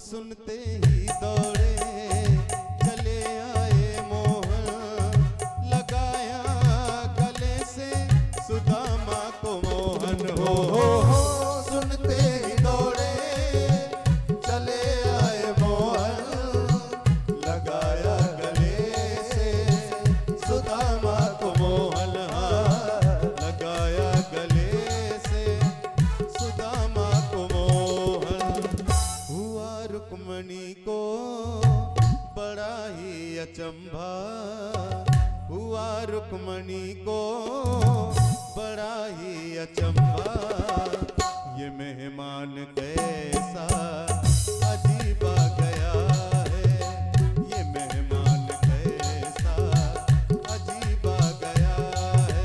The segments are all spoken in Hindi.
सुनते ही दौड़े चले आए मोहन, लगाया गले से सुदामा को मोहन। हो सुनते ही दौड़े चले आए मोहन, लगाया गले से सुदामा को मोहन। लगाया गले से सुदामा को मोहन। हुआ रुक्मणी को बड़ा ही अचंभा, हुआ रुक्मणी को बड़ा ही अचंभा। ये मेहमान कैसा अजीब आ गया है, ये मेहमान कैसा अजीब आ गया है।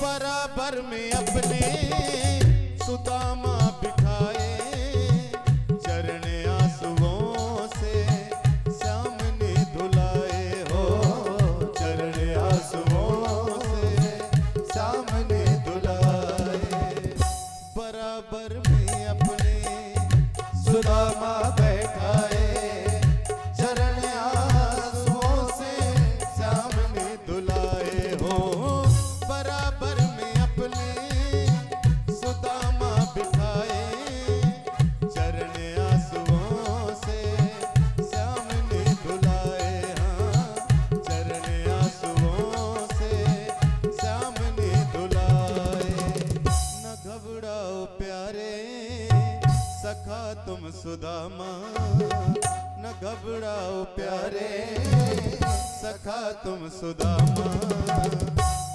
बराबर में अपने सुदामा बिठाए, चरण आंसुओं से श्याम ने धुलाए। हो चरण आंसुओं से श्याम ने धुलाए। बराबर में अपने सुदामा बैठाए, चरण आंसुओं से श्याम ने धुलाए। हो बराबर में अपने सुदामा बिठाए, चरण आंसुओं से श्याम ने धुलाए। हाँ चरण आंसुओं से श्याम ने धुलाए। न घबराओ प्यारे सखा तुम सुदामा, न घबराओ प्यारे सखा तुम सुदामा।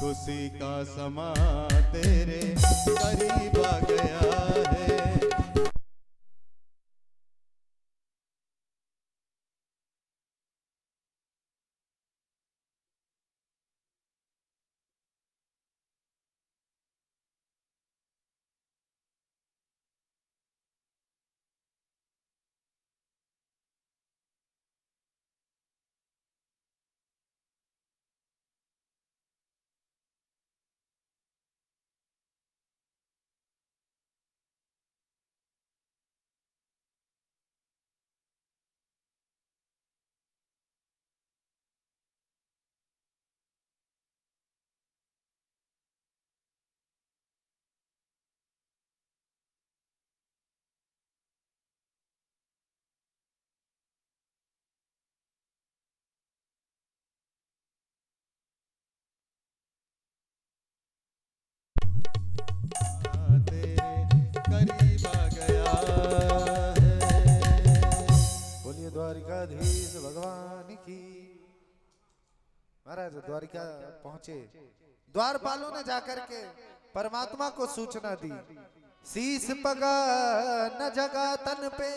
खुशी का समा तेरे करीब आ गया है। करीब आ गया है। बोलिए द्वारिकाधीश भगवान की। महाराज द्वारिका पहुंचे, द्वारपालों ने जाकर के परमात्मा को सूचना दी। शीस पगा न जगा तन पे,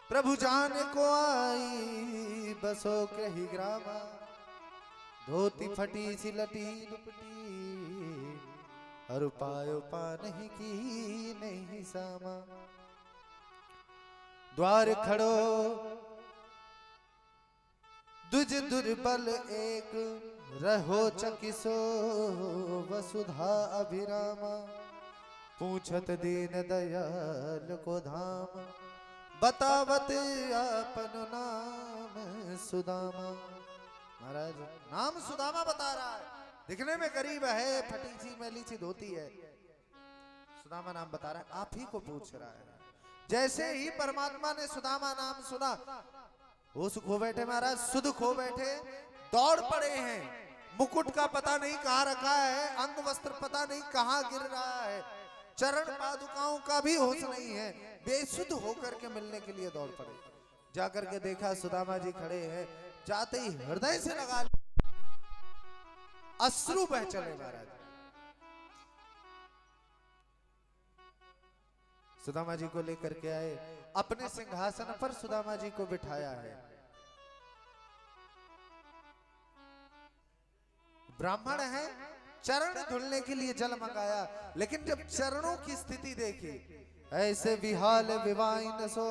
प्रभु जाने को आई बसो के ही ग्रामा। धोती फटी सी लटी दुपटी, और पायो पा नहीं की नहीं सामा। द्वार खड़ो दुज दुर्बल एक, रहो चकिसो वसुधा अभिरामा। पूछत दीन दयाल को धाम, बतावत आपन नाम सुदामा। महाराज नाम सुदामा बता रहा है, दिखने में गरीब है, फटी सी मैली सी धोती है। सुदामा नाम बता रहा है, आप ही को पूछ रहा है। जैसे ही परमात्मा ने सुदामा नाम सुना, होश खो बैठे महाराज, सुध खो बैठे, दौड़ पड़े हैं। मुकुट का पता नहीं कहाँ रखा है, अंग वस्त्र पता नहीं कहाँ गिर रहा है, चरण पादुकाओं का भी होश नहीं है। बेसुध होकर के मिलने के लिए दौड़ पड़े। जाकर के देखा सुदामा जी खड़े हैं, जाते ही हृदय से लगा अश्रु बह चले महाराज। सुदामा जी को लेकर के आए, अपने सिंहासन पर सुदामा जी को बिठाया है। ब्राह्मण है, चरण धुलने के लिए जल मंगाया, लेकिन जब चरणों की स्थिति देखी, ऐसे विहाल विवाइन सो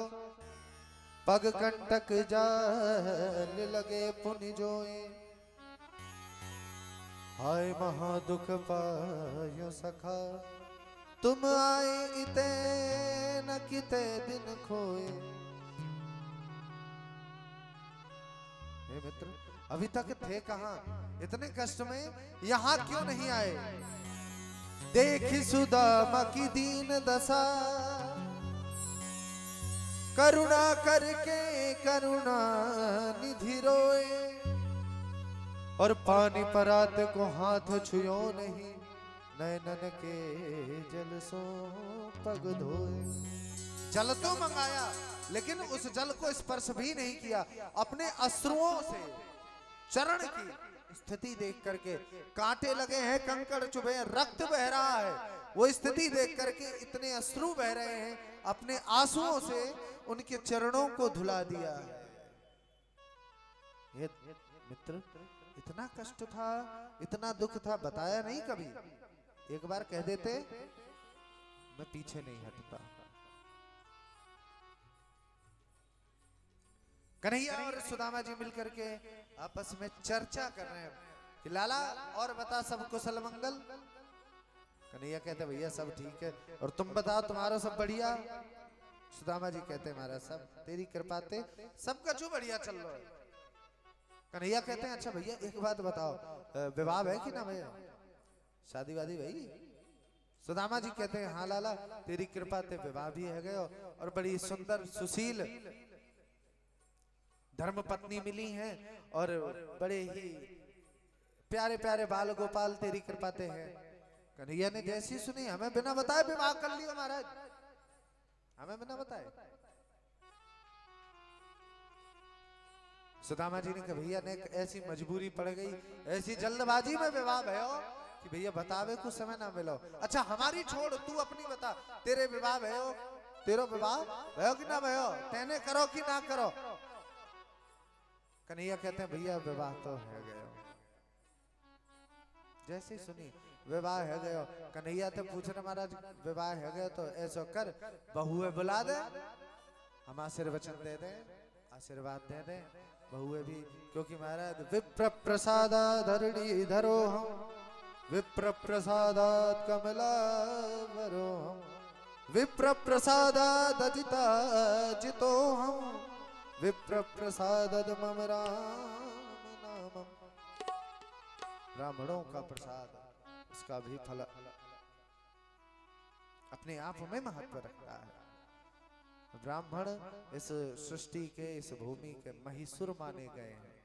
पग कंटक जाल लगे पुनि जोए। हाय महादुख पायो सखा, तुम आए इते न किते दिन खोए। हे मित्र, अभी तक थे कहां? इतने कष्ट में यहां क्यों नहीं आए? देखी सुदामा की दीन दशा, करुणा करके करुणा निधि रोए। और पानी परात को हाथ छुयो नहीं, नैनन के जल सो पग धोए। जल तो मंगाया, लेकिन उस जल को स्पर्श भी नहीं किया। अपने अश्रुओं से चरण की स्थिति देख करके, कांटे लगे हैं, कंकड़ चुभे हैं, रक्त बह रहा है, वो स्थिति देख करके इतने अश्रु बह रहे हैं, अपने आंसुओं से उनके चरणों को धुला दिया। ये मित्र, इतना कष्ट था, इतना दुख था, बताया नहीं कभी। एक बार कह देते, मैं पीछे नहीं हटता। कन्हैया और सुदामा जी मिलकर के आपस में चर्चा कर रहे हैं कि लाला और बता, सब कुशल मंगल। कन्हैया कहते भैया सब ठीक है, और तुम बताओ तुम्हारा सब बढ़िया। सुदामा जी कहते महाराज सब तेरी कृपा ते सबका जो बढ़िया चल रहा है। कन्हैया कहते हैं अच्छा भैया एक बात बताओ, विवाह है कि ना भैया, शादी वादी भाई? सुदामा जी कहते हैं हाँ लाला तेरी कृपा ते विवाह भी है गए, और बड़ी सुंदर सुशील धर्म पत्नी मिली हैं, और बड़े ही प्यारे प्यारे बाल गोपाल तेरी कृपा ते हैं। कन्हैया ने जैसी सुनी, हमें बिना बताए विवाह कर लिया महाराज, हमें बिना बताए। सुदामा जी ने कहा भैया ने ऐसी मजबूरी पड़ गई, ऐसी जल्दबाजी में विवाह भयो कि भैया बतावे कुछ समय ना मिलो। अच्छा हमारी छोड़, तू अपनी बता, तेरे विवाह भयो, तेरो विवाह भयो कि ना भयो, तेने करो कि ना करो? कन्हैया कहते हैं भैया विवाह तो है गयो। जैसे सुनी विवाह है गयो, कन्हैया तो पूछने महाराज विवाह है गयो तो ऐसा कर, बहुए बुला दे, हम आशीर्वचन दे दे, आशीर्वाद दे दे बहुए भी, क्योंकि महाराज विप्र प्रसादा धरणी धरो हम, विप्र प्रसादात कमला वरो हम, विप्र प्रसादात अजिता जितो हम, विप्र प्रसादद मम राम नामम। ब्राह्मणों का प्रसाद, उसका भी फल अपने आप में महत्व रखता है। ब्राह्मण इस सृष्टि के, इस भूमि के महिषुर माने गए हैं।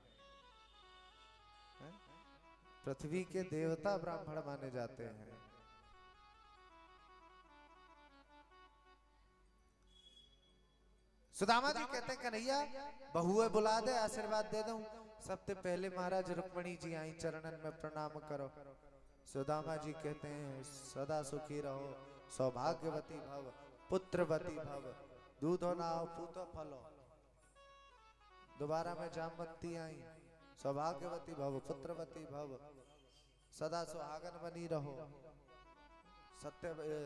पृथ्वी के देवता ब्राह्मण माने जाते हैं। सुदामा जी कहते हैं कन्हैया बहुए बुला दे, आशीर्वाद दे दूं। सबसे पहले महाराज रुक्मणी जी आई, चरणन में प्रणाम करो। सुदामा जी कहते हैं सदा सुखी रहो, सौभाग्यवती भव, पुत्रवती भव, दूधो नाव पूतो फलो। दोबारा में जामवंती आई, सौभाग्यवती भव, पुत्रवती भव, सदा सुहागन बनी रहो।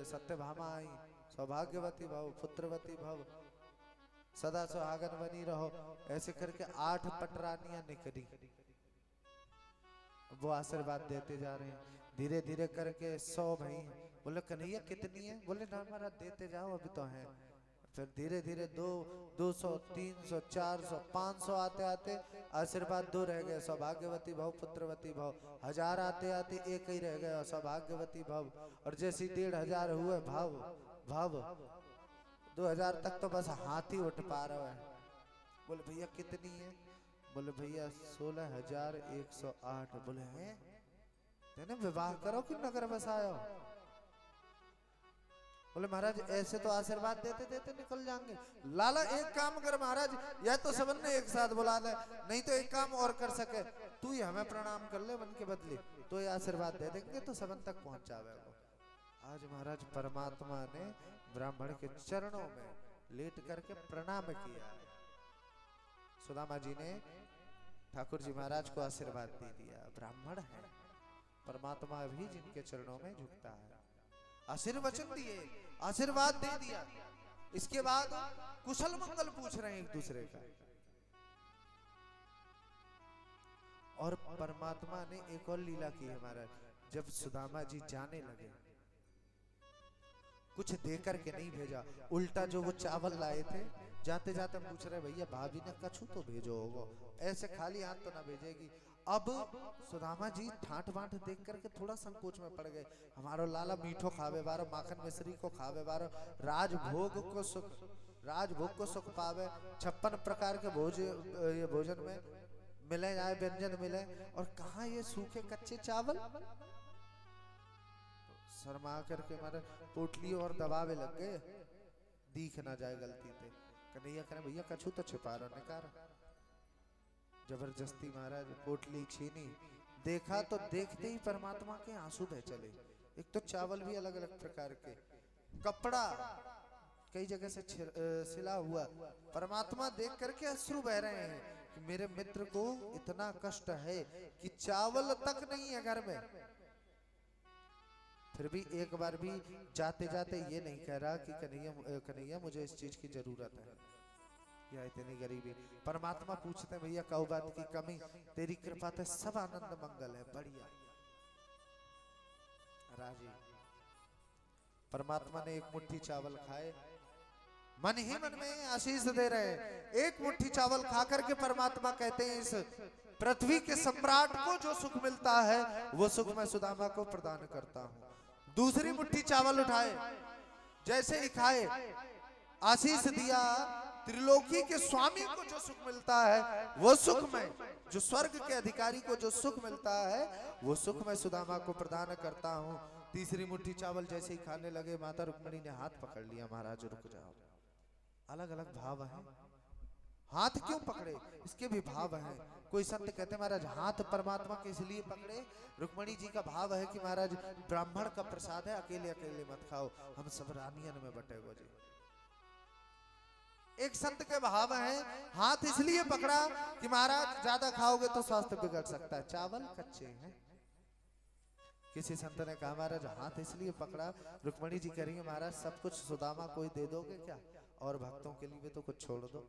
सत्यभामा आई, सौभाग्यवती भव, पुत्रवती भव, सदा सुहागन बनी रहो। ऐसे करके 8 पटरानियां निकली, वो आशीर्वाद देते जा रहे हैं। धीरे धीरे करके 100 भई। बोले कन्हैया कितनी है? बोले ना महाराज देते जाओ अभी तो हैं। फिर धीरे धीरे 200, 300, 400, 500 आते आते आशीर्वाद 2 रह गए, सौभाग्यवती भव, पुत्रवती भव। 1000 आते आते 1 ही रह गया, सौभाग्यवती भव। और जैसे 1500 हुए भव भव, 2000 तक तो बस हाथ ही उठ पा रहा है। बोले भैया कितनी है? बोले भैया 16,108। बोले हैं तेने विवाह करो कि नगर बसायो? बोले महाराज ऐसे तो आशीर्वाद देते देते निकल जाएंगे। लाला एक काम कर महाराज, या तो सबन ने एक साथ बुला ले, नहीं तो एक काम और कर सके, तू ही हमें प्रणाम कर ले मन के बदले, तो ये आशीर्वाद दे देंगे तो सबन तक पहुंच जावे। आज महाराज परमात्मा ने ब्राह्मण के चरणों में लेट करके प्रणाम किया। सुदामा जी ने ठाकुर जी महाराज को आशीर्वाद दे दिया। ब्राह्मण है, परमात्मा भी जिनके चरणों में झुकता है। आशीर्वचन दिए, आशीर्वाद दे दिया, इसके बाद कुशल मंगल पूछ रहे हैं एक दूसरे का। और परमात्मा ने एक और लीला की है महाराज। जब सुदामा जी जाने लगे, कुछ देकर के नहीं भेजा, उल्टा जो वो चावल लाए थे जाते जाते पूछ रहे भैया भाभी ने कछु तो भेजो होगा, ऐसे खाली हाथ तो ना भेजेगी। अब सुदामा जी ठाट बाट देख करके थोड़ा संकोच में पड़ गए। हमारो लाला मीठो खावे बारो, माखन मिश्री को खावे बारो, राजभोग को सुख पावे, 56 प्रकार के ये भोजन में मिले जाए, व्यंजन मिले, और कहाँ ये सूखे कच्चे चावल। शर्मा करके हमारे पोटली और दबावे लग गए, दिख ना जाए गलती थे। कन्हैया कह भैया कछु तो छिपा रहा निकार। जबरदस्ती महाराज पोटली छीनी, देखा तो देखते ही परमात्मा के आंसू बह चले। एक तो चावल भी अलग अलग प्रकार के, कपड़ा कई जगह से सिला हुआ, परमात्मा देख करके अश्रु बह रहे हैं कि मेरे मित्र को इतना कष्ट है कि चावल तक नहीं है घर में। फिर भी एक बार भी जाते जाते ये नहीं कह रहा कि कन्हैया मुझे इस चीज की जरूरत है या इतनी गरीबी। परमात्मा पूछते हैं भैया कौ बात की कमी, तेरी कृपा से सब आनंद मंगल है, बढ़िया राजी। परमात्मा ने एक मुट्ठी चावल खाए, मन ही मन में आशीष दे रहे। एक मुट्ठी चावल खा करके परमात्मा कहते हैं इस पृथ्वी के सम्राट को जो सुख मिलता है वो सुख मैं सुदामा को प्रदान करता हूं। दूसरी मुट्ठी चावल उठाए, जैसे ही खाए आशीष दिया, त्रिलोकी के स्वामी को जो सुख मिलता है वो सुख मैं, जो स्वर्ग के अधिकारी को जो सुख मिलता है वो सुख मैं सुदामा को प्रदान करता हूं। तीसरी मुट्ठी चावल जैसे ही खाने लगे, माता रुक्मिणी ने हाथ पकड़ लिया, महाराज रुक जाओ। अलग अलग भाव हैं, हाथ क्यों पकड़े इसके भी भाव हैं। कोई संत कहते महाराज हाथ परमात्मा के इसलिए पकड़े, रुक्मिणी जी का भाव है कि महाराज ब्राह्मण का प्रसाद है, अकेले अकेले मत खाओ, हम सब रानियन में बटे हुए जी। एक संत के भाव है हाथ इसलिए पकड़ा कि महाराज ज्यादा खाओगे तो स्वास्थ्य बिगड़ सकता है, चावल कच्चे हैं। किसी संत ने कहा महाराज हाथ इसलिए पकड़ा, रुक्मिणी जी कह रही है महाराज सब कुछ सुदामा को ही दे दोगे क्या, और भक्तों के लिए तो कुछ छोड़ दो।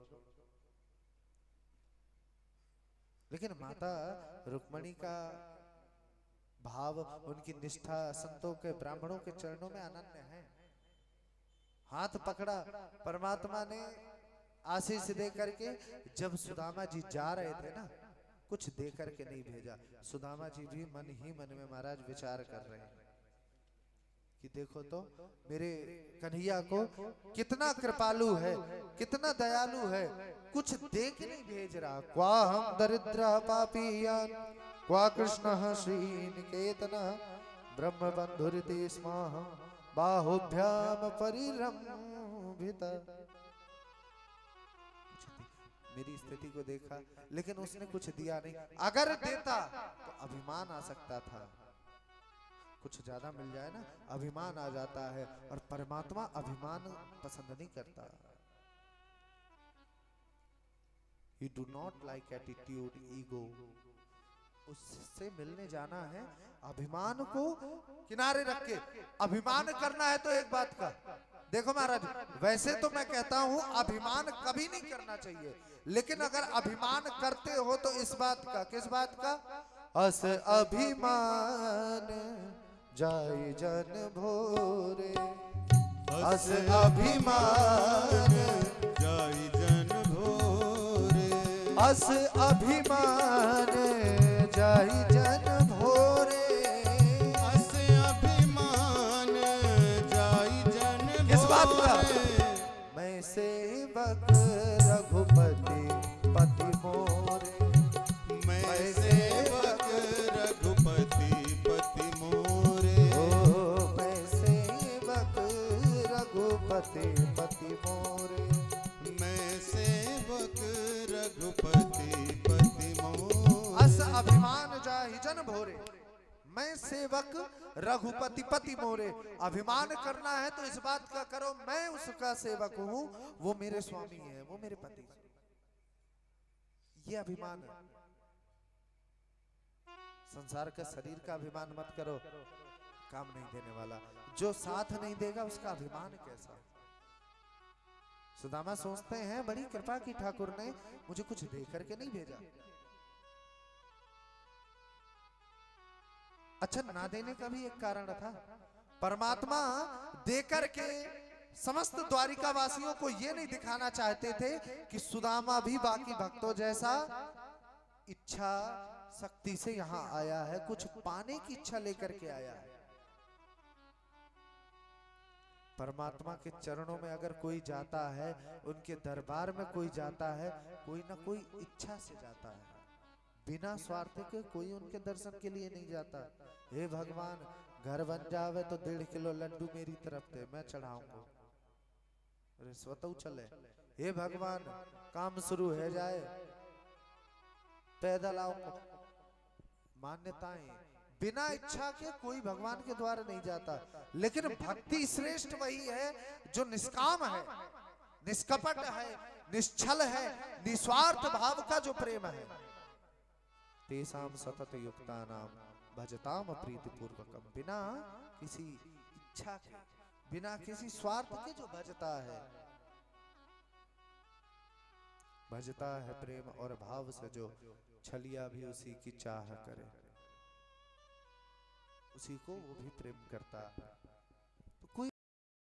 लेकिन माता रुक्मिणी का भाव, उनकी निष्ठा संतों के ब्राह्मणों के चरणों में अनन्य है। हाथ पकड़ा, परमात्मा ने आशीष दे करके, जब सुदामा जी जा रहे थे ना, कुछ दे करके नहीं भेजा। सुदामा जी भी मन ही मन में महाराज विचार कर रहे हैं कि देखो तो मेरे कन्हैया को कितना कृपालु है, कितना दयालु है, कुछ दे के नहीं भेज रहा। क्वा हम दरिद्र पापीयान क्वा कृष्ण श्रीनिकेतन ब्रह्म बंधुरिति स्माहं बाहुभ्याम परिरंभित। मेरी स्थिति को देखा, लेकिन उसने कुछ दिया नहीं। अगर देता तो अभिमान आ सकता था, कुछ ज्यादा मिल जाए ना अभिमान आ जाता है, और परमात्मा अभिमान पसंद नहीं करता। He do not like attitude, ego। उससे मिलने जाना है, अभिमान को किनारे रख के अभिमान करना है। तो एक बात का देखो महाराज, वैसे तो मैं कहता हूं अभिमान कभी नहीं करना चाहिए, लेकिन अगर अभिमान करते हो तो इस बात का, किस बात का, अस अभिमान जाई जन भोरे, अस अभिमान जाई जन भोरे, अस अभिमान जाई जन भोरे, अस अभिमान जाई जन भोरे। किस बात का, मैं सेवक रघुपति पति मोरे, मैं सेवक रघुपति पति मोरे, ओ मैं सेवक रघुपति पति मोरे, मैं सेवक रघुपति पति मोरे। अस अभिमान जाहि जन भोरे, मैं सेवक रघुपति पति मोरे। अभिमान करना है तो इस बात का करो मैं उसका सेवक हूं, वो मेरे स्वामी है, वो मेरे पति है, ये अभिमान है। संसार का शरीर का अभिमान मत करो, काम नहीं देने वाला। जो साथ नहीं देगा उसका अभिमान कैसा। सुदामा सोचते हैं बड़ी कृपा की ठाकुर ने मुझे कुछ दे करके नहीं भेजा। अच्छा, ना देने का भी एक कारण था। परमात्मा देकर के समस्त द्वारिका वासियों को ये नहीं दिखाना चाहते थे कि सुदामा भी बाकी भक्तों जैसा इच्छा शक्ति से यहाँ आया है, कुछ पाने की इच्छा लेकर के आया है। परमात्मा के चरणों में अगर कोई जाता है, उनके दरबार में कोई जाता है, कोई ना कोई इच्छा से जाता है, बिना स्वार्थ के कोई उनके दर्शन के लिए नहीं जाता। हे भगवान, घर बन जावे तो 1.5 किलो लड्डू मेरी तरफ दे, मैं चढ़ाऊंगा, रिश्वत चले। हे भगवान, काम शुरू हो जाए, पैदल आऊंगा। मान्यताएं, बिना इच्छा के कोई भगवान के द्वारा नहीं जाता। लेकिन भक्ति श्रेष्ठ वही है जो निष्काम है, निष्कपट है, निश्चल है, निस्वार्थ भाव का जो प्रेम है। तेसाम सतत युक्तानाम भजताम प्रीति पूर्वकम, बिना किसी इच्छा के, बिना किसी स्वार्थ के जो भजता है, भजता है प्रेम और भाव से, जो छलिया भी उसी की चाह करे, उसी को वो भी प्रेम करता है।